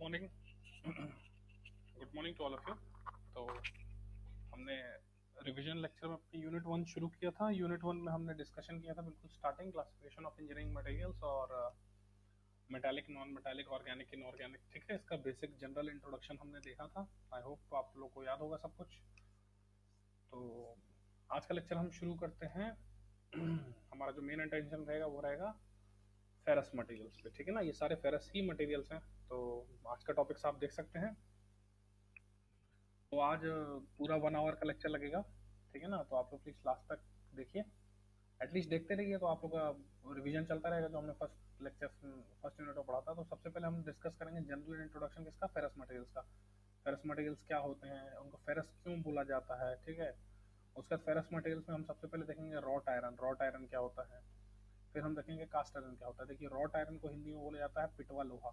Morning. Good morning to all of you. तो हमने revision lecture में अपनी यूनिट वन शुरू किया था। यूनिट वन में हमने डिस्कशन किया था बिल्कुल starting classification of engineering materials और metallic, non metallic, organic, inorganic. ठीक है, इसका बेसिक जनरल इंट्रोडक्शन हमने देखा था। आई होप आप लोग को याद होगा सब कुछ। तो आज का लेक्चर हम शुरू करते हैं। हमारा जो मेन इंटेंशन रहेगा वो रहेगा फेरस मटेरियल्स पे। ठीक है ना, ये सारे फेरस ही मटेरियल्स हैं। तो आज का टॉपिक्स आप देख सकते हैं। तो आज पूरा 1 आवर का लेक्चर लगेगा। ठीक है ना, तो आप लोग प्लीज लास्ट तक देखिए, एटलीस्ट देखते रहिए, तो आप लोग का रिवीजन चलता रहेगा जो हमने फर्स्ट यूनिट में पढ़ा था। तो सबसे पहले हम डिस्कस करेंगे जनरल इंट्रोडक्शन किसका, फेरस मटेरियल्स का। फेरस मटेरियल्स क्या होते हैं, उनको फेरस क्यों बोला जाता है। ठीक है, उसके बाद फेरस मटेरियल्स में हम सबसे पहले देखेंगे रॉट आयरन। रॉट आयरन क्या होता है, फिर हम देखेंगे कास्ट आयरन क्या होता है। देखिए, रॉट आयरन को हिंदी में बोला जाता है पिटवा लोहा।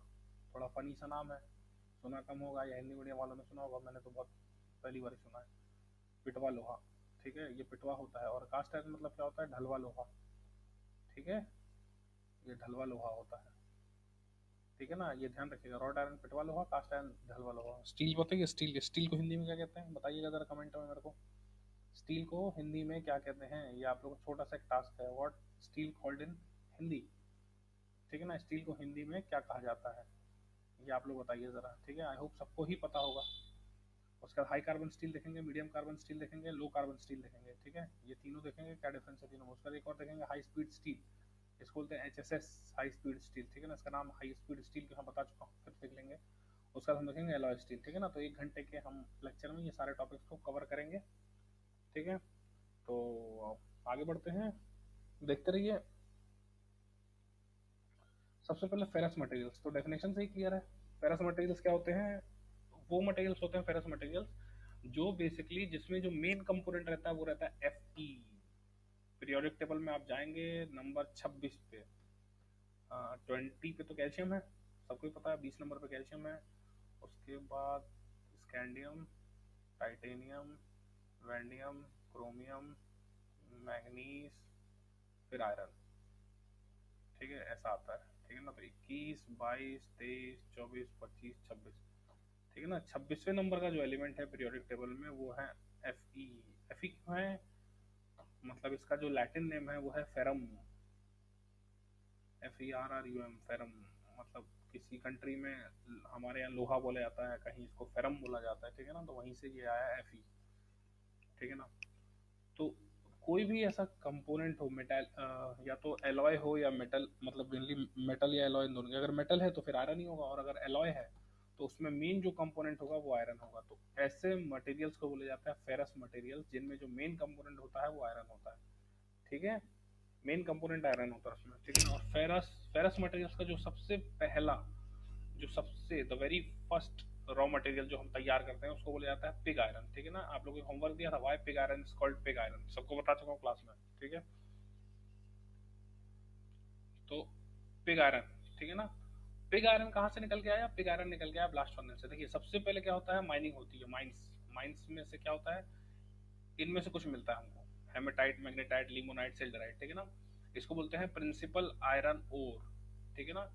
थोड़ा फनी सा नाम है, सुना कम होगा या हिंदी मीडियम वालों ने सुना होगा, मैंने तो बहुत पहली बार ही सुना है। पिटवा लोहा, ठीक है, ये पिटवा होता है। और कास्ट आयरन मतलब क्या होता है, ढलवा लोहा। ठीक है, ये ढलवा लोहा होता है। ठीक है ना, ये ध्यान रखिएगा, रॉड आयरन पिटवा लोहा, कास्ट आयरन ढलवा लोहा। स्टील बताइए, स्टील को हिंदी में क्या कहते हैं, बताइएगा जरा कमेंट में मेरे को। स्टील को हिंदी में क्या कहते हैं, ये आप लोगों को छोटा सा एक टास्क है। What steel called in Hindi. ठीक है ना, स्टील को हिंदी में क्या कहा जाता है, ये आप लोग बताइए जरा। ठीक है, आई होप सबको ही पता होगा। उसके बाद हाई कार्बन स्टील देखेंगे, मीडियम कार्बन स्टील देखेंगे, लो कार्बन स्टील देखेंगे। ठीक है, ये तीनों देखेंगे, क्या डिफरेंस है तीनों में। उसके बाद एक और देखेंगे हाई स्पीड स्टील, इसको बोलते हैं HSS, हाई स्पीड स्टील। ठीक है ना, इसका नाम हाई स्पीड स्टील क्यों बता चुका हूँ, फिर देख लेंगे। उसके बाद हम देखेंगे एलॉय स्टील। ठीक है ना, तो 1 घंटे के हम लेक्चर में ये सारे टॉपिक्स को कवर करेंगे। ठीक है, तो आगे बढ़ते हैं, देखते रहिए। सबसे पहले फेरस मटेरियल्स, तो डेफिनेशन से ही क्लियर है। फेरस मटेरियल्स क्या होते हैं, वो मटेरियल्स होते हैं फेरस मटेरियल्स जो बेसिकली जिसमें जो मेन कंपोनेंट रहता है वो रहता है Fe। पीरियोडिक टेबल में आप जाएंगे नंबर 26 पे, 20 पे तो कैल्शियम है, सबको ही पता है। 20 नंबर पे कैल्शियम है। उसके बाद स्कैंडियम, टाइटेनियम, वैंडियम, क्रोमियम, मैग्नीज, फिर आयरन। ठीक है, ऐसा आता है। ठीक है ना, तो 21, 22, 23, 24, 25, 26। ठीक है ना, 26वें नंबर का जो एलिमेंट है पीरियोडिक टेबल में वो है Fe। Fe क्यों है, मतलब इसका जो लैटिन नेम है वो है फेरम। FERRUM, ferrum. मतलब किसी कंट्री में हमारे यहाँ लोहा बोला जाता है, कहीं इसको फेरम बोला जाता है। ठीक है ना, तो वहीं से ये आया Fe। ठीक है ना, तो कोई भी ऐसा कंपोनेंट हो, मेटल या तो एलॉय हो या मेटल, मतलब मेनली मेटल या एलॉय, इन दोनों। अगर मेटल है तो फिर आयरन ही होगा, और अगर एलॉय है तो उसमें मेन जो कंपोनेंट होगा वो आयरन होगा। तो ऐसे मटेरियल्स को बोले जाता है फेरस मटेरियल्स, जिनमें जो मेन कंपोनेंट होता है वो आयरन होता है। ठीक है, मेन कंपोनेंट आयरन होता है उसमें। ठीक है ना, और फेरस फेरस मटेरियल्स का जो सबसे पहला, जो सबसे the very first raw material जो हम तैयार करते हैं उसको बोला जाता है पिग आयरन। ठीक है ना, आप लोगों को होमवर्क दिया था, why pig iron is called pig iron, सबको बता चुका हूँ क्लास में। ठीक है, तो पिग आयरन। ठीक है ना, पिग आयरन कहाँ से निकल के आया, पिग आयरन निकल के आया ब्लास्ट फर्नेस से। देखिए, सबसे पहले क्या होता है, माइनिंग होती है, माइंस। माइंस में से क्या होता है, इनमें से कुछ मिलता है हमको, हेमेटाइट, मैग्नेटाइट, लिमोनाइट, सिल्डराइट। ठीक है ना, इसको बोलते हैं प्रिंसिपल आयरन ओर। ठीक है ना,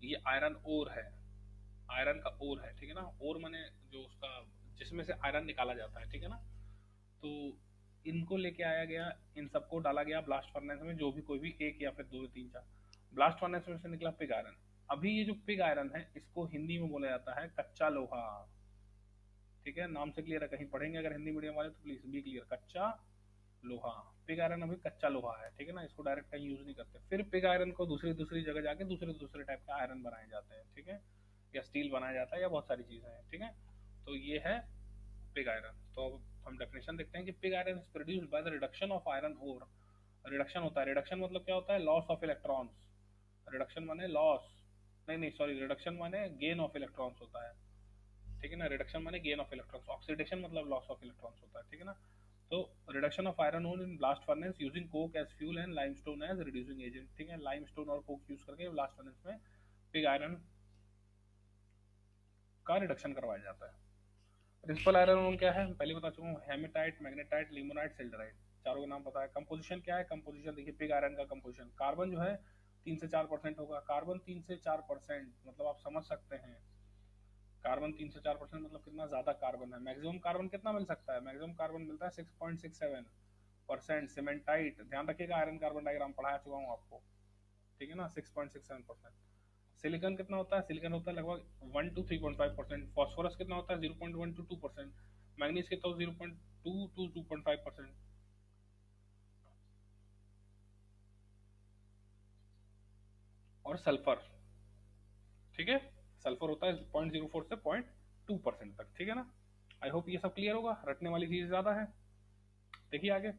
ये आयरन ओर है, आयरन का ओर है। ठीक है ना, ओर माने जो उसका, जिसमें से आयरन निकाला जाता है। ठीक है ना, तो इनको लेके आया गया, इन सबको डाला गया ब्लास्ट फर्नेस में, जो भी कोई भी एक या फिर दो, तीन, चार। ब्लास्ट फर्नेस में से निकला पिग आयरन। अभी ये जो पिग आयरन है इसको हिंदी में बोला जाता है कच्चा लोहा। ठीक है, नाम से क्लियर है, कहीं पढ़ेंगे अगर हिंदी मीडियम वाले तो प्लीज बी क्लियर, कच्चा लोहा। पिग आयरन अभी कच्चा लोहा है। ठीक है ना, इसको डायरेक्ट कहीं यूज नहीं करते। फिर पिग आयरन को दूसरी दूसरी जगह जाके दूसरे दूसरे टाइप के आयरन बनाए जाते हैं। ठीक है, या स्टील बनाया जाता है, या बहुत सारी चीजें हैं। ठीक है, तो ये है पिग आयरन। तो अब हम डेफिनेशन देखते हैं कि pig iron is produced by the reduction of iron ore. Reduction होता है, रिडक्शन मतलब क्या होता है, लॉस ऑफ इलेक्ट्रॉन्स। रिडक्शन माने लॉस, नहीं नहीं सॉरी, रिडक्शन माने गेन ऑफ इलेक्ट्रॉन्स होता है। ठीक है ना, रिडक्शन माने गेन ऑफ इलेक्ट्रॉन्स, ऑक्सीडेशन मतलब लॉस ऑफ इलेक्ट्रॉन्स होता है। ठीक है ना, तो reduction of iron ore in blast furnace using coke as fuel and limestone as reducing agent. ठीक है, लाइमस्टोन और कोक यूज करके ब्लास्ट फर्नेस में पिग आयरन का रिडक्शन करवाया जाता है। प्रिंसिपल आयरन ओर क्या है, पहले बता चुका हूँ, हेमेटाइट, मैग्नेटाइट, लिमोनाइट, सिल्डराइट, चारों का नाम पता है। कंपोजिशन क्या है, कंपोजिशन देखिए, पिग आयरन का कंपोजिशन, कार्बन जो है 3 से 4% होगा। कार्बन 3 से 4%, मतलब आप समझ सकते हैं कार्बन 3 से 4% मतलब कितना ज्यादा कार्बन है। मैक्सिमम कार्बन कितना मिल सकता है? मैक्सिमम कार्बन मिलता है 6.67%। सीमेंटाइट, ध्यान रखिएगा, आयरन कार्बन डायग्राम पढ़ा चुका हूँ आपको, ठीक है ना, 6.67%। सिलिकॉन कितना होता है? सिलिकॉन होता है लगभग 1 to 3.5%। फॉस्फोरस कितना होता है? 0.1 to 2%। मैग्नीज कितना होता है? 0.2 to 2.5%। और सल्फर, ठीक है, सल्फर होता है 0.04 से 0.2% तक, ठीक है ना। आई होप ये सब क्लियर होगा, रटने वाली चीज ज्यादा है। देखिए आगे,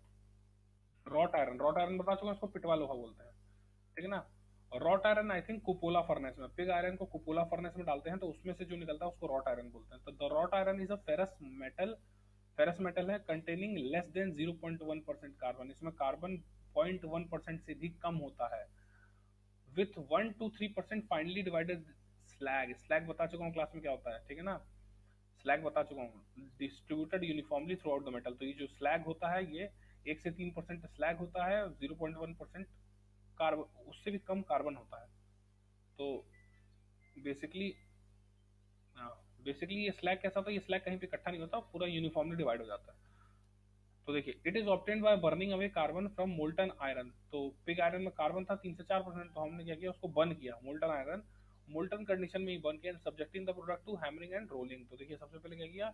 रॉट आयरन, रॉट आयरन बता चुका, इसको पिटवा लोहा बोलते हैं, ठीक है ना। Wrought iron I think कुपोला furnace में, पिग आयरन को कुपोला फर्नेस में डालते हैं तो उसमें से जो निकलता है उसको रॉट आयरन बोलते हैं। तो the wrought iron is a ferrous metal, ferrous metal है कंटेनिंग लेस देन 0.1% कार्बन, इसमें कार्बन 0.1% से भी कम होता है। With 1 to 3% finally divided slag, slag बता चुका हूँ क्लास में क्या होता है, ठीक है ना, स्लैग बता चुका हूँ, distributed uniformly through out the metal. तो ये जो स्लैग होता है ये 1 से 3% स्लैग होता है, 0.1% कार्बन, उससे भी कम कार्बन होता है। तो बेसिकली बेसिकली ये स्लैग कैसा होता है? ये स्लैग कहीं पे इकट्ठा नहीं होता, पूरा यूनिफॉर्मली डिवाइड हो जाता है। तो देखिए, it is obtained by burning away carbon from molten iron. तो पिग आयरन में कार्बन था 3 से 4%, तो हमने क्या किया, उसको बर्न किया, मोल्टन आयरन मोल्टन कंडीशन में ही बर्न किया, subjecting the product to hammering and rolling. तो देखिए सबसे पहले क्या किया,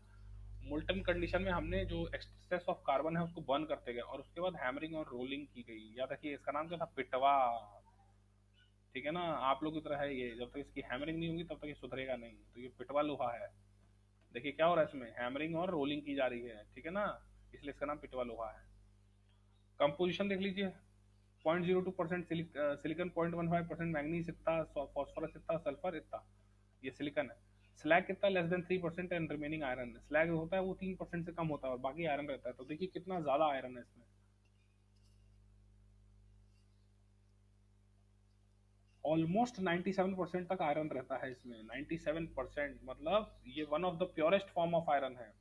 मोल्टन कंडीशन में हमने जो एक्सेस ऑफ कार्बन है उसको बर्न करते गए, और उसके बाद हैमरिंग और रोलिंग की गई। याद रखिए इसका नाम क्या था? पिटवा, ठीक है ना। आप लोग की तरह है ये, जब तक इसकी हैमरिंग नहीं होगी तब तक ये सुधरेगा नहीं। तो ये पिटवा लोहा है। देखिए क्या हो रहा है इसमें, हैमरिंग और रोलिंग की जा रही है, ठीक है ना, इसलिए इसका नाम पिटवा लोहा है। कंपोजिशन देख लीजिए, 0.02% सिलिकॉन, 0.15% मैग्नीज इतना, फॉस्फोरस इतना, सल्फर इतना, ये सिलिकॉन है। स्लैग कितना? Less than 3% and remaining iron. Slag होता है वो 3% से कम होता है और बाकी आयरन रहता है। तो देखिए कितना ज्यादा आयरन है इसमें, ऑलमोस्ट 97% तक आयरन रहता है इसमें। 97% मतलब ये one of the purest form of iron है,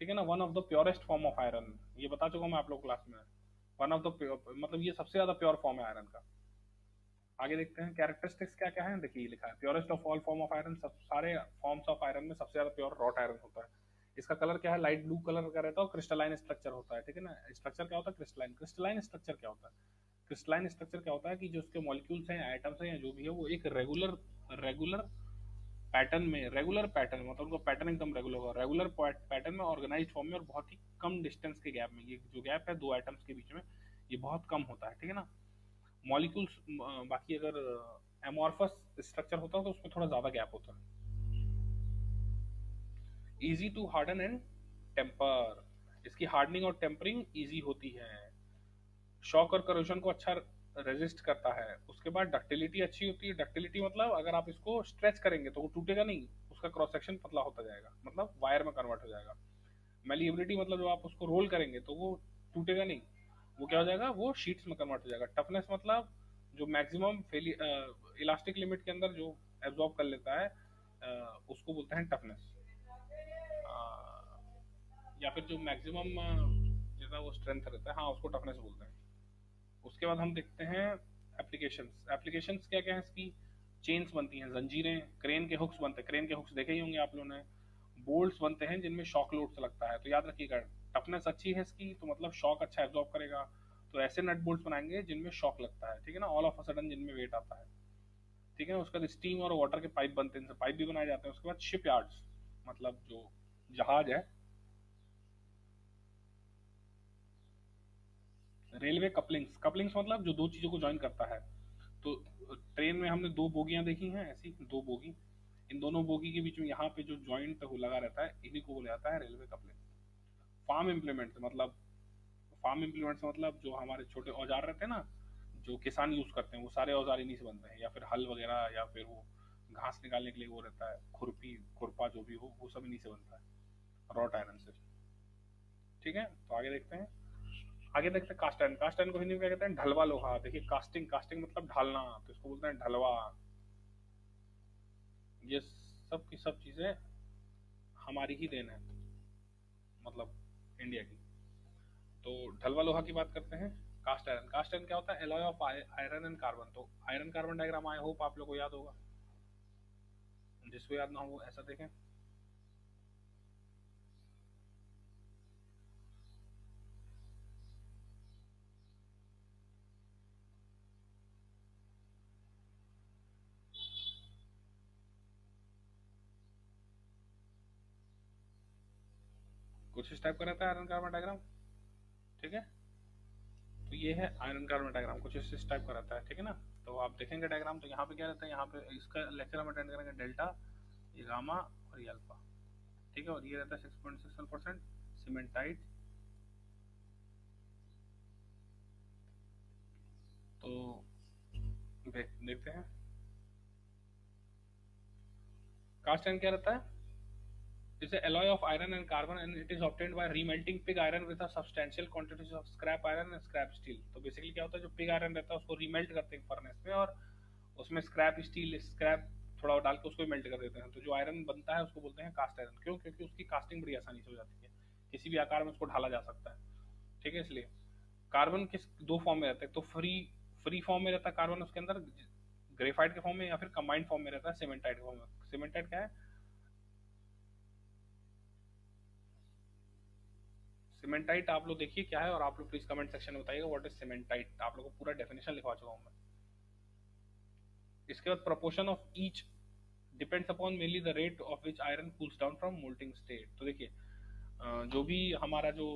ठीक है ना, one of the purest form of iron, ये बता चुका हूँ मैं आप लोग क्लास में। वन ऑफ द, मतलब ये सबसे ज्यादा प्योर फॉर्म है आयरन का। आगे देखते हैं कैरेक्टरिस्टिक्स क्या क्या है। देखिए लिखा है purest of all form of iron, सब सारे फॉर्म्स ऑफ आयरन में सबसे ज्यादा प्योर रॉट आयरन होता है। इसका कलर क्या है? लाइट ब्लू कलर का रहता है और क्रिस्टलाइन स्ट्रक्चर होता है, ठीक है ना। स्ट्रक्चर क्या होता है? क्रिस्टलाइन। क्रिस्टलाइन स्ट्रक्चर क्या होता है? क्रिस्टलाइन स्ट्रक्चर क्या होता है कि जो उसके मॉलिक्यूल्स हैं, आइटम्स हैं या जो भी है, वो एक रेगुलर रेगुलर पैटर्न में, रेगुलर पैटर्न मतलब उनका पैटर्न एकदम रेगुलर होगा, रेगुलर पैटर्न में, ऑर्गेनाइज्ड फॉर्म में, और बहुत ही कम डिस्टेंस के गैप में। ये जो गैप है दो आइटम्स के बीच में, ये बहुत कम होता है, ठीक है ना। मॉलिक्यूल्स, बाकी अगर एमॉर्फस स्ट्रक्चर होता है तो उसमें थोड़ा ज्यादा गैप होता है। Easy to harden and temper, इसकी हार्डनिंग और टेम्परिंग इजी होती है। शॉक और करोजन को अच्छा रेजिस्ट करता है। उसके बाद डक्टिलिटी अच्छी होती है। डक्टिलिटी मतलब अगर आप इसको स्ट्रेच करेंगे तो वो टूटेगा नहीं, उसका क्रॉस सेक्शन पतला होता जाएगा, मतलब वायर में कन्वर्ट हो जाएगा। मेलिएबिलिटी मतलब जब आप उसको रोल करेंगे तो वो टूटेगा नहीं, वो क्या हो जाएगा, वो शीट्स में कन्वर्ट हो जाएगा। टफनेस मतलब जो मैक्सिमम इलास्टिक लिमिट के अंदर जो एब्जॉर्ब कर लेता है, उसको बोलते हैं टफनेस, या फिर जो मैक्सिमम जैसा वो स्ट्रेंथ रहता है, हाँ उसको टफनेस बोलते हैं। उसके बाद हम देखते हैं एप्लीकेशंस। एप्लीकेशंस क्या क्या है इसकी? चेन्स बनती हैं, जंजीरें, क्रेन के हुक्स बनते हैं, क्रेन के हुक्स देखे ही होंगे आप लोगों ने। बोल्ट्स बनते हैं जिनमें शॉक लोड से लगता है। तो याद रखिएगा, टफनेस अच्छी है इसकी तो मतलब शॉक अच्छा एब्जॉर्ब करेगा। तो ऐसे नट बोल्ट्स बनाएंगे जिनमें शॉक लगता है, ठीक है ना, ऑल ऑफ अ सडन जिनमें वेट आता है, ठीक है ना। उसके बाद स्टीम और वाटर के पाइप बनते हैं, पाइप भी बनाए जाते हैं। उसके बाद शिप यार्ड्स मतलब जो जहाज है। रेलवे कपलिंग्स, कपलिंग्स मतलब जो दो चीजों को ज्वाइन करता है। तो ट्रेन में हमने दो बोगियां देखी हैं, ऐसी दो बोगी, इन दोनों बोगी के बीच में यहाँ पे जो ज्वाइंट लगा रहता है, इन्हीं को बोला जाता है रेलवे कपलिंग। फार्म इम्प्लीमेंट्स मतलब, फार्म इम्प्लीमेंट्स मतलब जो हमारे छोटे औजार रहते हैं ना, जो किसान यूज करते हैं, वो सारे औजार इन्हीं से बनते हैं। या फिर हल वगैरह, या फिर वो घास निकालने के लिए वो रहता है, खुरपी खुरपा जो भी हो, वो सब इन्हीं से बनता है, रॉट आयरन से, ठीक है। तो आगे देखते हैं, आगे देखते हैं कास्ट आयरन। कास्ट आयरन को हिंदी में क्या कहते हैं? ढलवा लोहा। देखिए कास्टिंग, कास्टिंग मतलब ढालना, तो इसको बोलते हैं ढलवा। ये सब की सब चीजें हमारी ही देन है, मतलब इंडिया की। तो ढलवा लोहा की बात करते हैं। कास्ट आयरन, कास्ट आयरन क्या होता है? Alloy of iron and carbon. तो iron carbon diagram I hope आप लोग को याद होगा। जिसको याद ना हो वो ऐसा देखें। कुछ इस टाइप का रहता है आयरन कार्बन डायग्राम, ठीक है। तो ये है आयरन कार्बन डायग्राम, कुछ इस टाइप का रहता है, ठीक है ना। तो आप देखेंगे डायग्राम, तो यहाँ पे क्या रहता है, यहाँ पे इसका लेक्चर हम अटेंड करेंगे डेल्टा, ये गामा और ये अल्फा, ठीक है। और ये रहता है 6.61% सीमेंटाइट। तो देखते हैं कास्ट आयरन क्या रहता है। Is a alloy of iron and carbon and it is obtained by remelting pig iron with a substantial quantities of scrap iron and scrap steel। तो बेसिकली क्या होता है, जो पिग आयरन रहता है उसको रीमेल्ट करते हैं फर्नेस में, और उसमें स्क्रैप स्टील स्क्रैप थोड़ा डाल के उसको मेल्ट कर देते हैं। तो जो आयरन बनता है उसको बोलते हैं कास्ट आयरन। क्यों? क्योंकि उसकी कास्टिंग बड़ी आसानी से हो जाती है, किसी भी आकार में उसको ढाला जा सकता है, ठीक है। इसलिए कार्बन किस दो फॉर्म में रहता है, तो फ्री फ्री फॉर्म में रहता है कार्बन उसके अंदर, ग्रेफाइट के फॉर्म में, या फिर कंबाइंड फॉर्म में रहता है सीमेंटाइट के फॉर्म में। सीमेंटाइट क्या है? सीमेंटाइट आप लोग देखिए क्या है, और आप लोग प्लीज कमेंट सेक्शन में बताइएगा व्हाट इज सीमेंटाइट। आप लोग को पूरा डेफिनेशन लिखवा चुका हूं मैं। इसके बाद proportion of each depends upon mainly the rate of which iron cools down from molting state. तो देखिए जो भी हमारा जो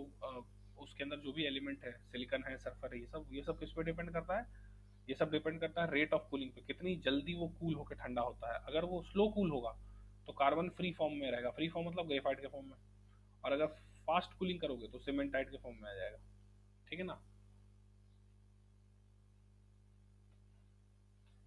उसके अंदर जो भी एलिमेंट है, सिलिकॉन है, सल्फर है, ये सब किस पे डिपेंड करता है? ये सब डिपेंड करता है रेट ऑफ कूलिंग पे, कितनी जल्दी वो कूल होकर ठंडा होता है। अगर वो स्लो कूल होगा तो कार्बन फ्री फॉर्म में रहेगा, फ्री फॉर्म मतलब ग्रेफाइट के फॉर्म में, और अगर फास्ट कूलिंग करोगे तो सीमेंटाइट के फॉर्म में आ जाएगा, ठीक है ना।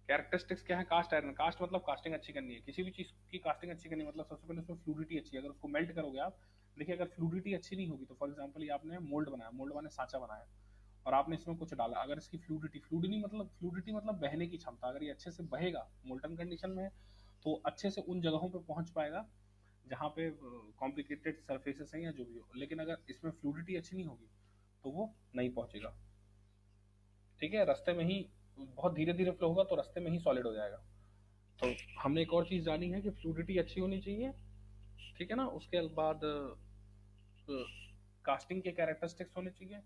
कैरेक्टरिस्टिक्स क्या है कास्ट आयरन? कास्ट मतलब कास्टिंग अच्छी करनी है, किसी भी चीज की कास्टिंग अच्छी करनी है, मतलब सबसे पहले उसमें फ्लूडिटी अच्छी है। अगर उसको मेल्ट करोगे आप, देखिए अगर फ्लूडिटी अच्छी नहीं होगी, तो फॉर एग्जांपल ये आपने मोल्ड बनाया, मोल्ड माने सांचा बनाया, और आपने इसमें कुछ डाला, अगर इसकी फ्लूडिटी मतलब बहने की क्षमता, अगर ये अच्छे से बहेगा मोल्टन कंडीशन में, तो अच्छे से उन जगहों पे पहुंच पाएगा जहाँ पे कॉम्प्लिकेटेड सरफेसेस हैं या जो भी हो। लेकिन अगर इसमें फ्लूडिटी अच्छी नहीं होगी तो वो नहीं पहुंचेगा, ठीक है। रास्ते में ही बहुत धीरे धीरे फ्लो होगा, तो रास्ते में ही सॉलिड हो जाएगा। तो हमने एक और चीज जानी है कि फ्लूडिटी अच्छी होनी चाहिए, ठीक है ना। उसके बाद कास्टिंग के कैरेक्टरिस्टिक्स होने चाहिए,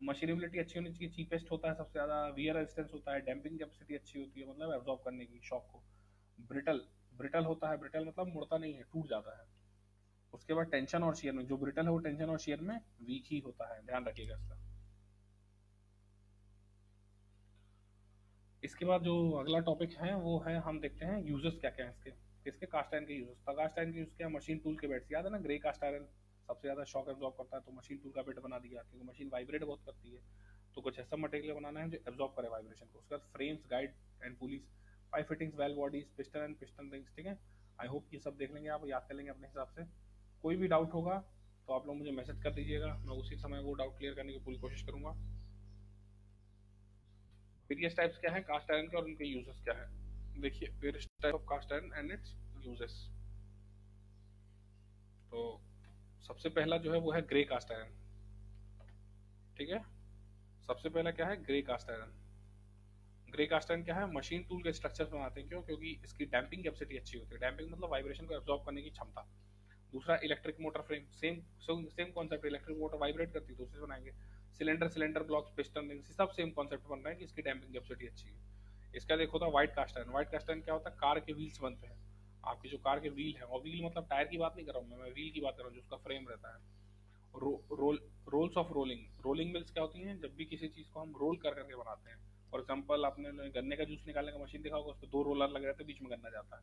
मशीनेबिलिटी अच्छी होनी चाहिए, चीपेस्ट होता है सबसे ज्यादा, वियर रेजिस्टेंस होता है, डैम्पिंग कैपेसिटी अच्छी होती है, मतलब एब्जॉर्ब करने की शॉक को। ब्रिटल ब्रिटल होता है, ब्रिटल मतलब मुड़ता नहीं है, टूट जाता है। उसके बाद टेंशन और शेयर में, जो ब्रिटल है वो टेंशन और शेयर में वीक ही होता है, ध्यान रखिएगा इसका। इसके बाद जो अगला टॉपिक है वो है, हम देखते हैं यूजेस क्या क्या है इसके। किसके? कास्ट आयरन के यूजेस। तो कास्ट आयरन के यूज क्या? मशीन टूल के बेड्स, याद है ना, ग्रे कास्ट आयरन सबसे ज्यादा शॉक एब्जॉर्ब करता है, तो मशीन टूल का बेड बना दिया, क्योंकि मशीन वाइब्रेट बहुत करती है, तो कुछ ऐसा मटेरियल बनाना है जो एब्जॉर्ब करे वाइब्रेशन को। उसके बाद frames, guide and pulleys, pipe fittings, well bodies, piston and piston rings, ठीक है। आई होप ये सब देख लेंगे, आप याद कर लेंगे अपने हिसाब से। कोई भी डाउट होगा तो आप लोग मुझे मैसेज कर दीजिएगा, मैं उसी समय वो डाउट क्लियर करने की पूरी कोशिश करूंगा। वेरियस टाइप्स क्या है कास्ट आयरन के और उनके यूजेस क्या है? देखिए various type of cast iron and its uses. तो सबसे पहला जो है वो है ग्रे कास्ट आयरन, ठीक है। सबसे पहला क्या है? Grey cast iron. Grey cast iron क्या है? मशीन टूल के स्ट्रक्चर्स बनाते हैं, क्यों? क्योंकि इसकी डैम्पिंग कैपेसिटी अच्छी होती है, डैम्पिंग मतलब वाइब्रेशन को एब्जॉर्ब करने की क्षमता। दूसरा electric motor frame, same same concept, electric motor vibrate करती है तो उससे बनाएंगे। सिलेंडर ब्लॉक्स, पिस्टन रिंग्स, सब सेम कॉन्सेप्ट बन रहा है कि इसकी डैम्पिंग कैपेसिटी अच्छी है। इसका देखो होता है white cast iron. White cast iron क्या होता है? कार के व्हील्स बनते हैं, आपकी जो कार के व्हील है, और व्हील मतलब टायर की बात नहीं कर रहा हूँ मैं व्हील की बात कर रहा हूँ, जो उसका फ्रेम रहता है। Rolls of rolling, rolling mills क्या होती हैं? जब भी किसी चीज को हम रोल कर करके बनाते हैं, फॉर एग्जाम्पल आपने गन्ने का जूस निकालने का मशीन देखा होगा, उस पर दो रोलर लगे रहते हैं, बीच में गन्ना जाता है।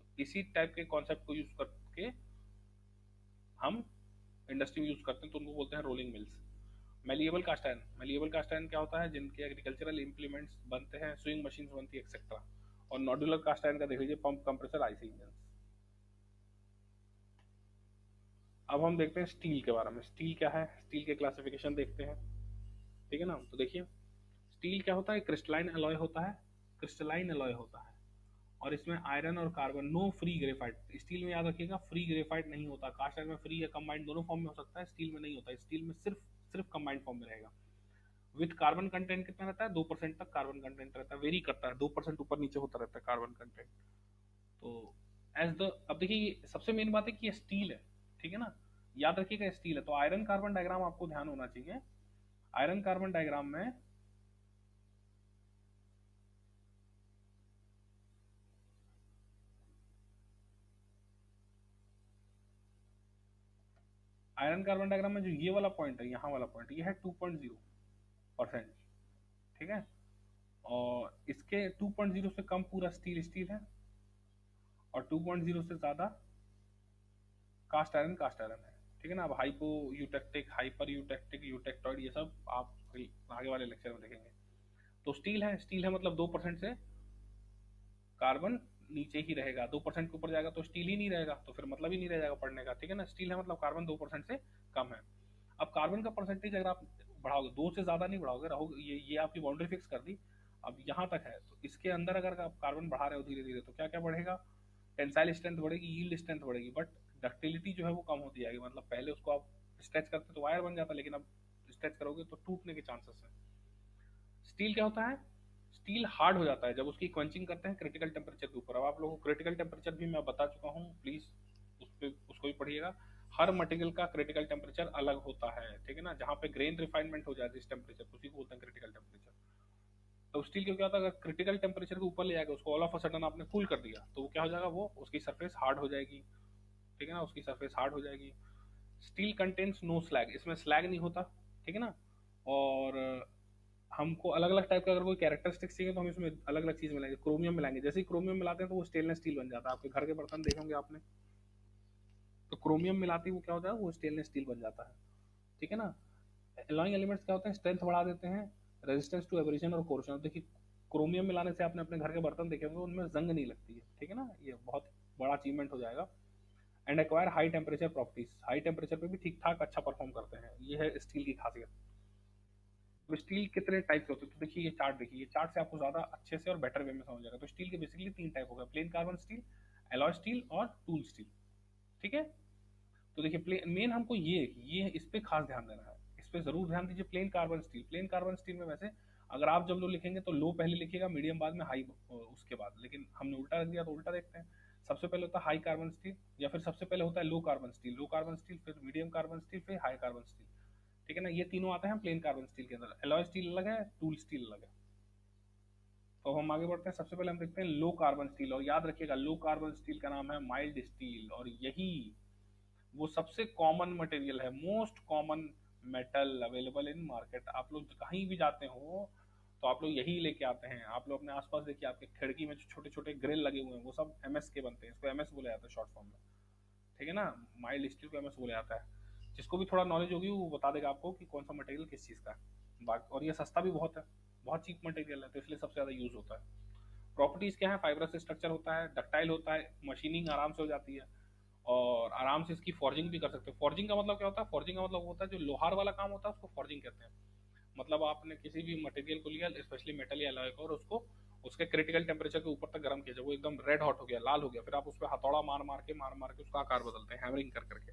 तो इसी टाइप के कॉन्सेप्ट को यूज करके हम इंडस्ट्री में यूज करते हैं, तो उनको बोलते हैं rolling mills. Malleable cast iron, malleable cast iron क्या होता है? जिनके एग्रीकल्चरल इंप्लीमेंट्स बनते हैं, स्विंग मशीन बनती है, एक्सेट्रा। और नॉडुलर कास्ट आयरन का देख लीजिए, पंप, कंप्रेसर, आईसी इंजन। अब हम देखते हैं स्टील के बारे में। स्टील क्या है? स्टील के क्लासिफिकेशन देखते हैं, ठीक है ना। तो देखिए स्टील क्या होता है? क्रिस्टलाइन अलॉय होता है, क्रिस्टलाइन अलॉय होता है, और इसमें आयरन और carbon, no free graphite. Steel में याद रखिएगा फ्री ग्रेफाइट नहीं होता, कास्ट आयरन में फ्री या कंबाइंड दोनों फॉर्म में हो सकता है, स्टील में नहीं होता। स्टील में सिर्फ सिर्फ कंबाइंड फॉर्म में रहेगा। विथ कार्बन कंटेंट कितना रहता है? 2% तक कार्बन कंटेंट रहता है, वेरी करता है, 2% ऊपर नीचे होता रहता है कार्बन कंटेंट। तो एज द, अब देखिए सबसे मेन बात है कि ये स्टील है, ठीक है ना, याद रखिएगा स्टील है। तो आयरन कार्बन डायग्राम आपको ध्यान होना चाहिए। आयरन कार्बन डायग्राम में आयरन कार्बन डायग्राम में जो ये वाला पॉइंट है, यहाँ वाला पॉइंट, ये है 2.0%, ठीक है। और इसके 2.0 से कम पूरा स्टील स्टील है, और 2.0 से ज्यादा कास्ट आयरन है, ठीक है ना। अब hypo eutectic, hyper eutectic, eutectoid, ये सब आप आगे वाले लेक्चर में देखेंगे। तो स्टील है, स्टील है मतलब 2% से कार्बन नीचे ही रहेगा, 2% के ऊपर जाएगा तो स्टील ही नहीं रहेगा, तो फिर मतलब ही नहीं रह जाएगा पढ़ने का, ठीक है ना। स्टील है मतलब कार्बन 2% से कम है। अब कार्बन का परसेंटेज अगर आप बढ़ाओगे, 2 से ज्यादा नहीं बढ़ाओगे, रहोगे, ये आपकी बाउंड्री फिक्स कर दी, अब यहाँ तक है, तो इसके अंदर अगर आप कार्बन बढ़ा रहे हो धीरे धीरे, तो क्या क्या बढ़ेगा, टेंसाइल स्ट्रेंथ बढ़ेगी, यील्ड स्ट्रेंथ बढ़ेगी, बट डक्टिलिटी जो है वो कम होती जाएगी। मतलब पहले उसको आप स्ट्रेच करते तो वायर बन जाता, लेकिन अब स्ट्रेच करोगे तो टूटने के चांसेस है। स्टील क्या होता है, स्टील हार्ड हो जाता है जब उसकी क्वंचिंग करते हैं क्रिटिकल टेम्परेचर के ऊपर। अब आप लोगों को क्रिटिकल टेम्परेचर भी मैं बता चुका हूँ, प्लीज उसको भी पढ़िएगा। हर मटेरियल का क्रिटिकल टेम्परेचर अलग होता है, ठीक है ना। जहाँ पे ग्रेन रिफाइनमेंट हो जाती है इस टेम्परेचर, उसी को बोलते हैं क्रिटिकल टेम्परेचर। तो स्टील को क्या होता है, अगर क्रिटिकल टेम्परेचर के ऊपर ले जाएगा, उसको ऑल ऑफ अ सडन आपने कूल कर दिया, तो वो क्या हो जाएगा, वो उसकी सरफेस हार्ड हो जाएगी, ठीक है ना, उसकी सरफेस हार्ड हो जाएगी। स्टील कंटेन्स नो स्लैग, इसमें स्लैग नहीं होता, ठीक है ना। और हमको अलग अलग टाइप का अगर कोई कैरेक्टरिस्टिक्स चाहिए तो हम इसमें अलग अलग चीज मिलाएंगे, क्रोमियम मिलाएंगे। जैसे ही क्रोमियम मिलाते हैं तो वो स्टेनलेस स्टील बन जाता है। आपके घर के बर्तन देखेंगे आपने, तो क्रोमियम मिलाती वो क्या होता है, वो स्टेनलेस स्टील बन जाता है, ठीक है ना। एलॉइंग एलिमेंट्स क्या होते हैं, स्ट्रेंथ बढ़ा देते हैं, रेजिस्टेंस टू एब्रेशन और कोरोशन। देखिए क्रोमियम मिलाने से आपने अपने घर के बर्तन देखे होंगे, उनमें जंग नहीं लगती है, ठीक है ना, ये बहुत बड़ा अचीवमेंट हो जाएगा। And acquire high temperature properties, high temperature पे भी ठीक ठाक अच्छा परफॉर्म करते हैं, ये है स्टील की खासियत। तो स्टील कितने टाइप के होते हैं, तो देखिए ये चार्ट देखिए, ये चार्ट से आपको ज्यादा अच्छे से और बेटर वे में समझ जाएगा। तो स्टील के बेसिकली 3 टाइप हो गए, plane carbon steel, alloy steel और टूल स्टील, ठीक है। तो देखिए मेन हमको ये इस पे खास ध्यान देना है, इस पे जरूर ध्यान दीजिए। Plane carbon steel, plane carbon steel में वैसे अगर आप जब लो लिखेंगे तो लो पहले लिखिएगा, मीडियम बाद में, हाई उसके बाद, लेकिन हमने उल्टा रख दिया तो उल्टा देखते हैं। सबसे पहले होता है हाई कार्बन स्टील, या फिर सबसे पहले होता है low carbon steel, low carbon steel, फिर मीडियम कार्बन स्टील, फिर हाई कार्बन स्टील, ठीक है ना। ये तीनों आते हैं प्लेन कार्बन स्टील के अंदर। एलॉय स्टील अलग है, टूल स्टील अलग है। तो हम आगे बढ़ते हैं, सबसे पहले हम देखते हैं लो कार्बन स्टील। और याद रखिएगा लो कार्बन स्टील का नाम है माइल्ड स्टील, और यही वो सबसे कॉमन मटेरियल है, most common metal available in market. आप लोग कहीं भी जाते हो तो आप लोग यही लेके आते हैं। आप लोग अपने आसपास देखिए, आपके खिड़की में जो छोटे छोटे ग्रिल लगे हुए हैं वो सब एमएस के बनते हैं, इसको एमएस बोला जाता है शॉर्ट फॉर्म में, ठीक है ना। माइल्ड स्टील को एमएस बोला जाता है। जिसको भी थोड़ा नॉलेज होगी वो बता देगा आपको कि कौन सा मटेरियल किस चीज़ का है। और ये सस्ता भी बहुत है, बहुत चीप मटेरियल है, तो इसलिए सबसे ज़्यादा यूज होता है। प्रॉपर्टीज क्या है, फाइब्रस स्ट्रक्चर होता है, डक्टाइल होता है, मशीनिंग आराम से हो जाती है, और आराम से इसकी फॉर्जिंग भी कर सकते हो। फॉर्जिंग का मतलब क्या होता है, फॉर्जिंग का मतलब होता है जो लोहार वाला काम होता है उसको फॉर्जिंग कहते हैं। मतलब आपने किसी भी मटेरियल को लिया, स्पेशली मेटल या अलॉय को, और उसको उसके क्रिटिकल टेम्परेचर के ऊपर तक गर्म किया, जब वो एकदम रेड हॉट हो गया, लाल हो गया, फिर आप उस पर हथौड़ा मार मार के उसका आकार बदलते हैं, हैमरिंग कर करके।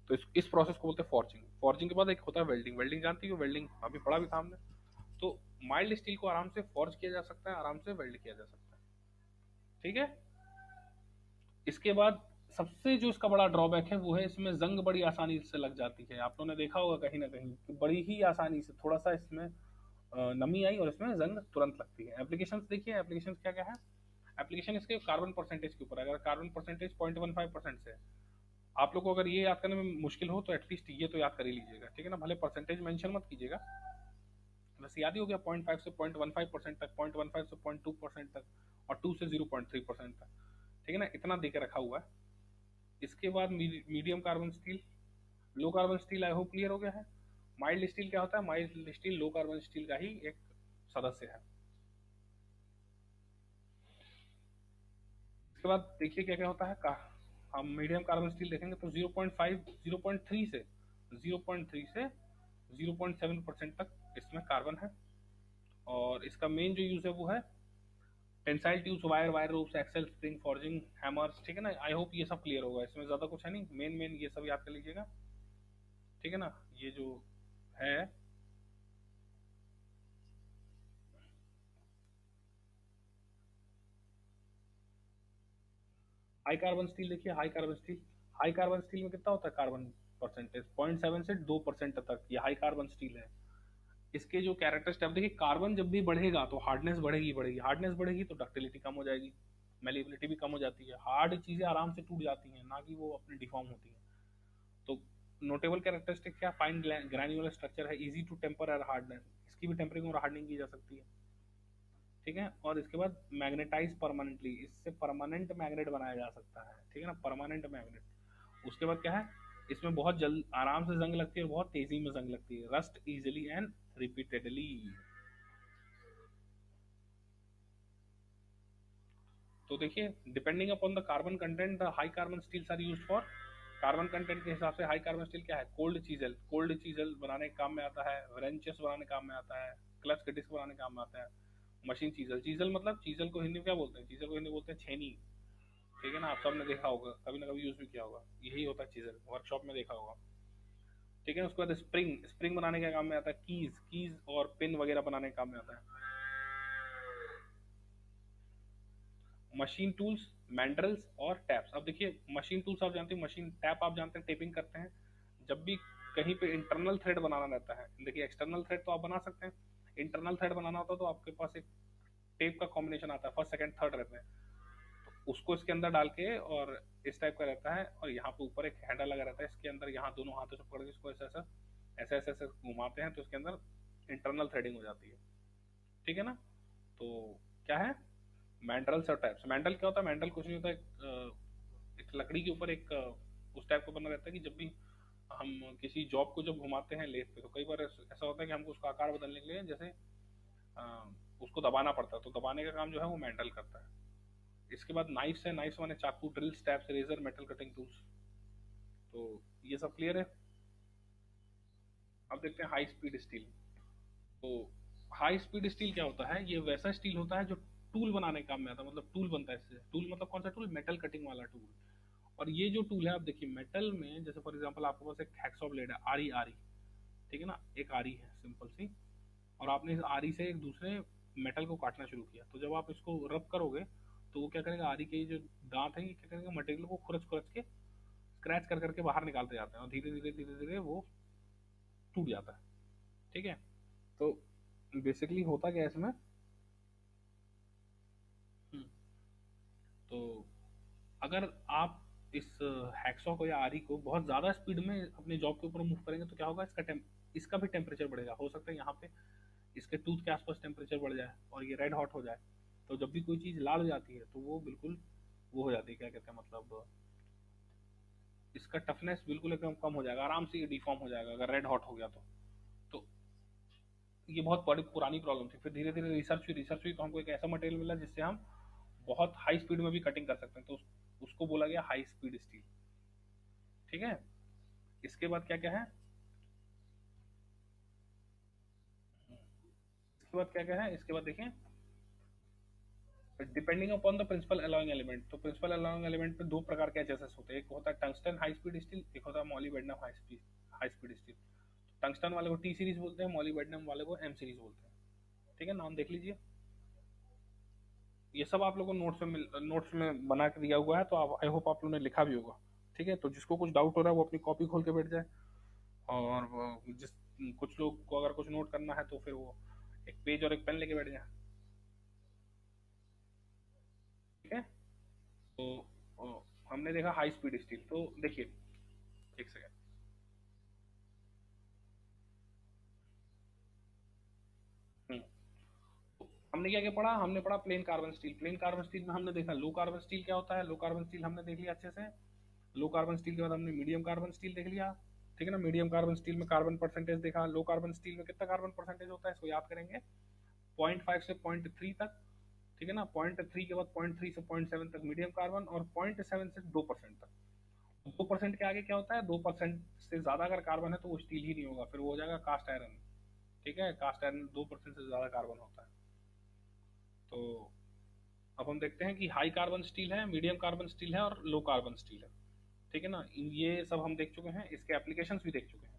तो इस प्रोसेस को बोलते हैं फॉर्जिंग। फॉर्जिंग के बाद एक होता है वेल्डिंग। वेल्डिंग जानती हो, वेल्डिंग अभी पढ़ा भी था हमने। तो माइल्ड स्टील को आराम से फॉर्ज किया जा सकता है, आराम से वेल्ड किया जा सकता है, ठीक है। इसके बाद सबसे जो इसका बड़ा ड्रॉबैक है वो है इसमें जंग बड़ी आसानी से लग जाती है। आप लोगों ने देखा होगा कहीं ना कहीं कि बड़ी ही आसानी से थोड़ा सा इसमें नमी आई और इसमें जंग तुरंत लगती है। एप्लीकेशन देखिए, एप्लीकेशन क्या क्या है। एप्लीकेशन इसके कार्बन परसेंटेज के ऊपर, अगर कार्बन परसेंटेज 0.15% से, आप लोग को अगर ये याद करने में मुश्किल हो तो एटलीस्ट ये तो याद कर ही लीजिएगा, ठीक है ना। भले परसेंटेज मेंशन मत कीजिएगा, वैसे याद ही हो गया, 0.5 से 0.15% तक, 0.15 से 0.2% तक, और 2 से 0.3% तक, ठीक है ना, इतना दे के रखा हुआ है। इसके बाद medium carbon steel, low carbon steel, I hope clear हो गया है। माइल्ड स्टील क्या होता है, mild steel low carbon steel का ही एक सदस्य है। इसके बाद देखिए क्या क्या होता है का, हम मीडियम कार्बन स्टील देखेंगे तो 0.3 से 0.7% तक इसमें कार्बन है। और इसका मेन जो यूज है वो है tensile tubes, wire, wire ropes, axle, spring, forging, hammers, ठीक है ना। आई होप ये सब क्लियर होगा, इसमें ज्यादा कुछ है नहीं, मेन मेन ये सब याद कर लीजिएगा, ठीक है ना। ये जो है हाई कार्बन स्टील देखिए, हाई कार्बन स्टील में कितना होता है कार्बन परसेंटेज, 0.7 से 2% तक, ये हाई कार्बन स्टील है। इसके जो कैरेक्टरिस्टिक देखिए, कार्बन जब भी बढ़ेगा तो हार्डनेस बढ़ेगी, हार्डनेस बढ़ेगी तो डक्टिलिटी कम हो जाएगी, मेलिबिलिटी भी कम हो जाती है, हार्ड चीजें आराम से टूट जाती हैं, ना कि वो अपने डिफॉर्म होती हैं। तो नोटेबल कैरेक्टरिस्टिक क्या, फाइन ग्रैन्युलर स्ट्रक्चर है, इजी टू टेम्पर और हार्डनेस, इसकी भी टेम्परिंग और हार्डनिंग की जा सकती है, ठीक है। और इसके बाद मैग्नेटाइज परमानेंटली, इससे परमानेंट मैग्नेट बनाया जा सकता है, ठीक है ना, परमानेंट मैग्नेट। उसके बाद क्या है, इसमें बहुत जल्द आराम से जंग लगती है और बहुत तेजी में जंग लगती है, रस्ट इजिली एंड रिपीटेडली। तो देखिए, depending upon the carbon content the high carbon steels are used for, carbon content के हिसाब से हाई कार्बन स्टील क्या है, कोल्ड चीजल बनाने के काम में आता है, रेंचेस बनाने के काम में आता है, क्लच के डिस्क बनाने के काम में आता है। मशीन चीजल मतलब, चीजल को हिंदी में क्या बोलते हैं, चीजल को हिंदी बोलते हैं छेनी, ठीक है ना, आप सबने देखा होगा, कभी ना कभी यूज भी किया होगा, यही होता है चीजल, वर्कशॉप में देखा होगा, ठीक है। उसके बाद स्प्रिंग बनाने के काम में आता है, कीज और पिन वगैरह बनाने के काम में आता है। मशीन टूल्स, मैंड्रल्स और टैप्स। अब देखिए, मशीन टूल्स आप जानते हैं, मशीन टैप आप जानते हैं, टेपिंग करते हैं जब भी कहीं पे इंटरनल थ्रेड बनाना रहता है। देखिए, एक्सटर्नल थ्रेड तो आप बना सकते हैं, इंटरनल थ्रेड बनाना होता है तो आपके पास एक टेप का कॉम्बिनेशन आता है, फर्स्ट सेकंड थर्ड रहते हैं, तो उसको इसके अंदर डाल के, और इस टाइप का रहता है, और यहाँ पे ऊपर एक हैंडल लगा रहता है, इसके अंदर यहाँ दोनों हाथों से पकड़ के इसको ऐसे घुमाते हैं तो इसके अंदर इंटरनल थ्रेडिंग हो जाती है, ठीक है ना। तो क्या है, मैंड्रल्स और टैप्स। मैंडल क्या होता है, मैंडल कुछ नहीं होता, एक लकड़ी के ऊपर एक उस टाइप का बना रहता है कि जब भी हम किसी जॉब को जब घुमाते हैं लेथ पे, तो कई बार ऐसा होता है कि हमको उसका आकार बदलने के लिए जैसे उसको दबाना पड़ता है, तो दबाने का काम जो है वो मैंडल करता है। इसके बाद नाइफ्स है, नाइफ्स माने चाकू, drill, stamps, razor, metal cutting tools. तो ये सब क्लियर है। अब देखते हैं हाई स्पीड स्टील। तो हाई स्पीड स्टील क्या होता है, ये वैसा स्टील होता है जो टूल बनाने के काम में आता है, मतलब टूल बनता है इससे। टूल मतलब कौन सा टूल, मेटल कटिंग वाला टूल। और ये जो टूल है, आप देखिए मेटल में, जैसे फॉर एग्जांपल आपके पास एक हैक्सॉ ब्लेड है, आरी, ठीक है ना, एक आरी है सिंपल सी, और आपने इस आरी से एक दूसरे मेटल को काटना शुरू किया, तो जब आप इसको रब करोगे तो वो क्या करेगा, आरी के जो दांत है ये क्या करेगा, मटेरियल को खुरच खुरच के, स्क्रैच कर करके बाहर निकालते जाते हैं, और धीरे धीरे वो टूट जाता है, ठीक है। तो बेसिकली होता क्या है इसमें, तो अगर आप इस हैक्सॉ को या आरी को बहुत ज़्यादा स्पीड में अपने जॉब के ऊपर मूव करेंगे तो क्या होगा, इसका भी टेम्परेचर बढ़ेगा, हो सकता है यहाँ पे इसके टूथ के आसपास टेम्परेचर बढ़ जाए और ये रेड हॉट हो जाए। तो जब भी कोई चीज़ लाल हो जाती है तो वो बिल्कुल वो हो जाती है, क्या कहते हैं, मतलब इसका टफनेस बिल्कुल एकदम कम हो जाएगा, आराम से ये डिफॉर्म हो जाएगा अगर रेड हॉट हो गया तो ये बहुत बड़ी पुरानी प्रॉब्लम थी। फिर धीरे धीरे रिसर्च हुई तो हमको एक ऐसा मटेरियल मिला जिससे हम बहुत हाई स्पीड में भी कटिंग कर सकते हैं, तो उसको बोला गया हाई स्पीड स्टील, ठीक है। इसके बाद क्या क्या है, इसके बाद क्या क्या है, इसके बाद देखिए, depending upon the principal alloying element. तो प्रिंसिपल अलाउइंग एलिमेंट में दो प्रकार के एचएसएस होते हैं, एक होता है टंगस्टन हाई स्पीड स्टील, एक होता है मॉलीबेडनम हाई स्पीड स्टील। टंगस्टन वाले को टी सीरीज बोलते हैं, मॉलीबेडनम वाले को एम सीरीज बोलते हैं, ठीक है, नाम देख लीजिए। ये सब आप लोगों को नोट्स में बना के दिया हुआ है, तो आप आई होप आप लोगों ने लिखा भी होगा, ठीक है। तो जिसको कुछ डाउट हो रहा है वो अपनी कॉपी खोल के बैठ जाए, और जिस कुछ लोग को अगर कुछ नोट करना है तो फिर वो एक पेज और एक पेन लेके बैठ जाए, ठीक है। तो हमने देखा हाई स्पीड स्टील, तो देखिए एक सेकेंड, हमने क्या क्या पढ़ा, हमने पढ़ा plane carbon steel. Plane carbon steel में हमने देखा लो कार्बन स्टील क्या होता है, लो कार्बन स्टील हमने देख लिया अच्छे से। लो कार्बन स्टील के बाद हमने मीडियम कार्बन स्टील देख लिया, ठीक है ना। मीडियम कार्बन स्टील में कार्बन परसेंटेज देखा, लो कार्बन स्टील में कितना कार्बन परसेंटेज होता है इसको याद करेंगे, 0.5 से 0.3 तक, ठीक है ना। 0.3 के बाद 0.3 से 0.7 तक मीडियम कार्बन, और 0.7 से 2% तक। 2% के आगे क्या होता है, 2% से ज्यादा अगर कार्बन है तो वो स्टील ही नहीं होगा, फिर वो हो जाएगा कास्ट आयरन, ठीक है। कास्ट आयरन 2% से ज्यादा कार्बन होता है। तो अब हम देखते हैं कि हाई कार्बन स्टील है, मीडियम कार्बन स्टील है और लो कार्बन स्टील है, ठीक है ना। ये सब हम देख चुके हैं, इसके एप्लीकेशंस भी देख चुके हैं।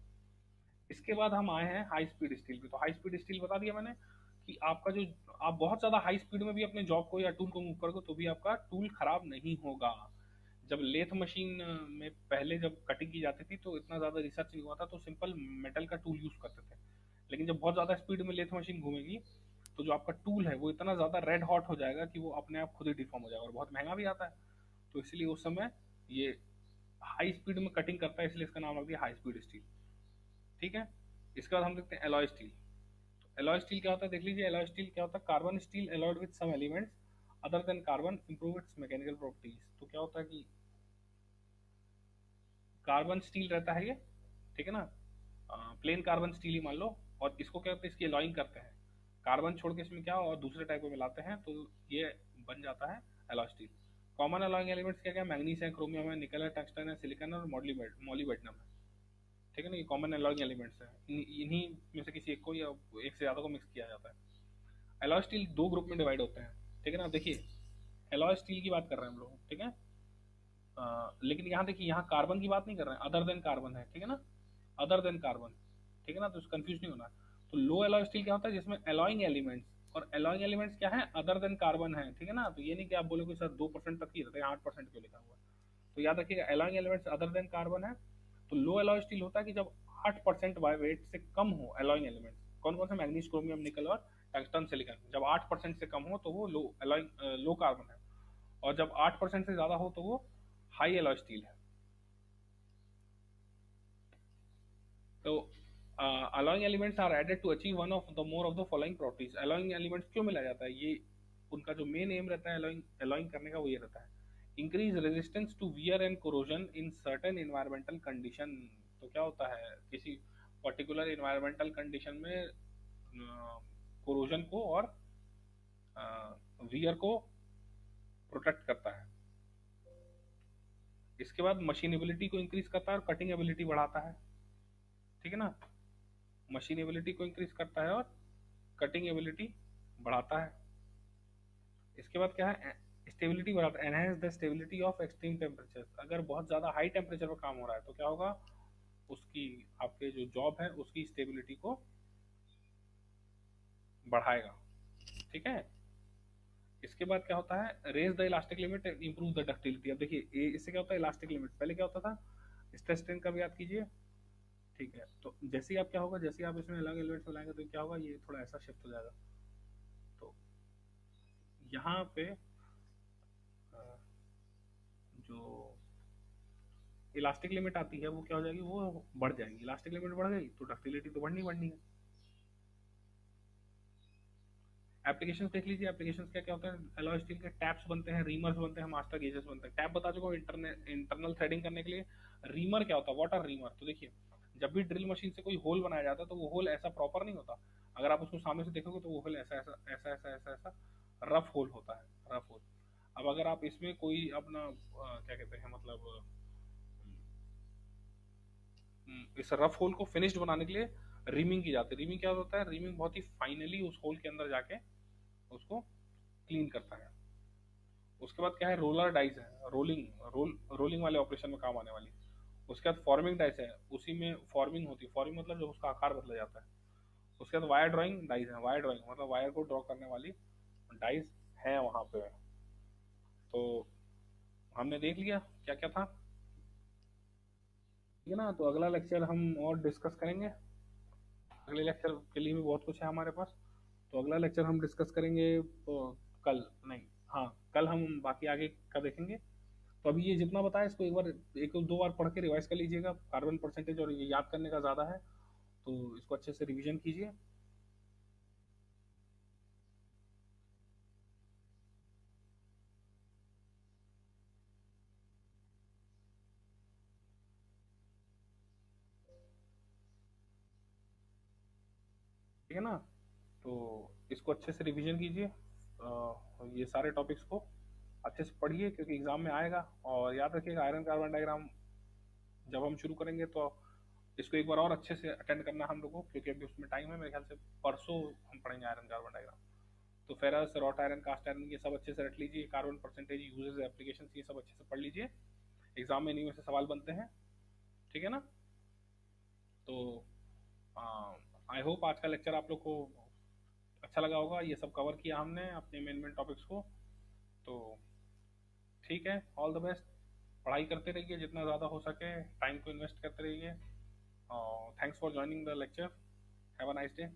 इसके बाद हम आए हैं हाई स्पीड स्टील पे। तो हाई स्पीड स्टील बता दिया मैंने कि आपका जो, आप बहुत ज़्यादा हाई स्पीड में भी अपने जॉब को या टूल को मूव करोगे तो भी आपका टूल खराब नहीं होगा। जब लेथ मशीन में पहले जब कटिंग की जाती थी तो इतना ज़्यादा रिसर्च नहीं हुआ था, तो सिंपल मेटल का टूल यूज़ करते थे। लेकिन जब बहुत ज़्यादा स्पीड में लेथ मशीन घूमेगी तो जो आपका टूल है वो इतना ज़्यादा रेड हॉट हो जाएगा कि वो अपने आप खुद ही डिफॉर्म हो जाएगा, और बहुत महंगा भी आता है। तो इसलिए उस समय ये हाई स्पीड में कटिंग करता है, इसलिए इसका नाम रख दिया हाई स्पीड स्टील। ठीक है। इसके बाद हम देखते हैं एलॉय स्टील। एलॉय स्टील क्या होता है, देख लीजिए। एलॉय स्टील क्या होता है, carbon steel alloyed with some elements other than carbon improve its mechanical properties. तो क्या होता है कि कार्बन स्टील रहता है ये, ठीक है ना, प्लेन कार्बन स्टील ही मान लो, और इसको क्या करते हैं, इसकी अलॉइंग करते हैं, कार्बन छोड़ के इसमें क्या और दूसरे टाइप में मिलाते हैं, तो ये बन जाता है alloy steel. Common alloying elements क्या क्या, मैग्नीज है, क्रोमियम है, निकल है, टंगस्टन है, सिलिकॉन और मॉलीबेडनम है। ठीक है ना, ये कॉमन अलॉइंग एलिमेंट्स हैं। इन्हीं में से किसी एक को या एक से ज़्यादा को मिक्स किया जाता है। एलॉय स्टील दो ग्रुप में डिवाइड होते हैं। ठीक है ना, देखिए एलॉय स्टील की बात कर रहे हैं हम लोग, ठीक है। लेकिन यहाँ देखिए, यहाँ कार्बन की बात नहीं कर रहे हैं, अदर देन कार्बन है, ठीक है ना, अदर देन कार्बन, ठीक है ना, तो कंफ्यूज नहीं होना। तो लो एलॉय स्टील क्या होता है, जिसमें एलॉइंग एलिमेंट्स, और एलॉइंग एलिमेंट्स क्या है, अदर देन कार्बन है, ठीक है ना। तो ये नहीं कि आप बोले सर 2% तक ही रहता है, 8% क्यों लिखा हुआ है। तो याद रखिएगा, alloying elements other than carbon है। तो लो एलॉय स्टील होता है कि जब 8% बाय वेट से कम हो एलॉइंग एलिमेंट्स, कौन कौन से, मैग्नीज, क्रोमियम, निकल और टंगस्टन, सिलिकॉन, जब 8% से कम हो तो वो लो एलॉइंग लो कार्बन है, और जब 8% से ज़्यादा हो तो वो हाई एलॉय स्टील है। तो alloying elements are added to achieve one of the more of the following properties. Alloying elements क्यों मिला जाता है, ये उनका जो मेन एम रहता है अलॉइंग करने का, वो ये रहता है, increase resistance to wear and corrosion in certain environmental condition. तो क्या होता है, किसी पर्टिकुलर इन्वायरमेंटल कंडीशन में कोरोजन को और वियर को प्रोटेक्ट करता है। इसके बाद मशीनेबिलिटी को इंक्रीज करता है और कटिंग एबिलिटी बढ़ाता है, ठीक है ना, मशीनेबिलिटी को इंक्रीज करता है और कटिंग एबिलिटी बढ़ाता है। इसके बाद क्या है, स्टेबिलिटी बढ़ाता है, enhance the stability of extreme temperature. अगर बहुत ज़्यादा हाई टेम्परेचर पर काम हो रहा है तो क्या होगा, उसकी आपके जो जॉब है उसकी स्टेबिलिटी को बढ़ाएगा, ठीक है। इसके बाद क्या होता है, raise the elastic limit, improve the ductility. अब देखिए इससे क्या होता है, इलास्टिक लिमिट पहले क्या होता था, स्ट्रेस स्ट्रेन का भी याद कीजिए, ठीक है। तो जैसे ही आप क्या होगा, जैसे ही आप इसमें अलग एलिमेंट्स मिलाएंगे तो क्या होगा, ये थोड़ा ऐसा शिफ्ट हो जाएगा। तो यहाँ पे जो इलास्टिक लिमिट आती है वो क्या हो जाएगी, वो बढ़ जाएगी। इलास्टिक लिमिट बढ़ गई तो डक्टिलिटी तो बढ़नी है। एप्लीकेशन देख लीजिए, एप्लीकेशन क्या क्या होता है, एलॉय स्टील के टैप्स बनते हैं, रीमर्स बनते हैं, मास्टर गेजेस बनते हैं। टैप बता चुका हूँ इंटरनल थ्रेडिंग करने के लिए। रीमर क्या होता है, व्हाट आर रीमर, तो देखिए जब भी ड्रिल मशीन से कोई होल बनाया जाता है तो वो होल ऐसा प्रॉपर नहीं होता, अगर आप उसको सामने से देखोगे तो वो होल ऐसा ऐसा ऐसा ऐसा ऐसा ऐसा रफ होल होता है, रफ होल। अब अगर आप इसमें कोई अपना क्या कहते हैं, मतलब इस रफ होल को फिनिश्ड बनाने के लिए रीमिंग की जाती है। रीमिंग क्या होता है, रीमिंग बहुत ही फाइनली उस होल के अंदर जाके उसको क्लीन करता है। उसके बाद क्या है, रोलर डाइस है, रोलिंग वाले ऑपरेशन में काम आने वाली। उसके बाद फॉर्मिंग डाइस है, उसी में फॉर्मिंग होती है, फॉर्मिंग मतलब जब उसका आकार बदला जाता है। उसके बाद वायर ड्राइंग डाइस है, वायर ड्राइंग मतलब वायर को ड्रॉ करने वाली डाइस है वहाँ पे। तो हमने देख लिया क्या क्या था, ठीक है ना। तो अगला लेक्चर हम और डिस्कस करेंगे, अगले लेक्चर के लिए भी बहुत कुछ है हमारे पास। तो अगला लेक्चर हम डिस्कस करेंगे तो कल नहीं, हाँ कल हम बाकी आगे का देखेंगे। तो अभी ये जितना बताया इसको एक दो बार पढ़ के रिवाइज कर लीजिएगा, कार्बन परसेंटेज, और ये याद करने का ज़्यादा है तो इसको अच्छे से रिवीजन कीजिए। ठीक है ना, तो इसको अच्छे से रिवीजन कीजिए, ये सारे टॉपिक्स को अच्छे से पढ़िए क्योंकि एग्जाम में आएगा। और याद रखिएगा, आयरन कार्बन डायग्राम जब हम शुरू करेंगे तो इसको एक बार और अच्छे से अटेंड करना हम लोग को, क्योंकि अभी उसमें टाइम है, मेरे ख्याल से परसों हम पढ़ेंगे आयरन कार्बन डायग्राम। तो ferrous, wrought iron, cast iron, ये सब अच्छे से रट लीजिए, कार्बन परसेंटेज, यूजेस, एप्लीकेशन, ये सब अच्छे से पढ़ लीजिए, एग्जाम में इन्हीं में से सवाल बनते हैं, ठीक है ना। तो आई होप आज का लेक्चर आप लोग को अच्छा लगा होगा, ये सब कवर किया हमने अपने मेन मेन टॉपिक्स को। तो ठीक है, ऑल द बेस्ट। पढ़ाई करते रहिए जितना ज़्यादा हो सके, टाइम को इन्वेस्ट करते रहिए। Thanks for joining the lecture. Have a nice day.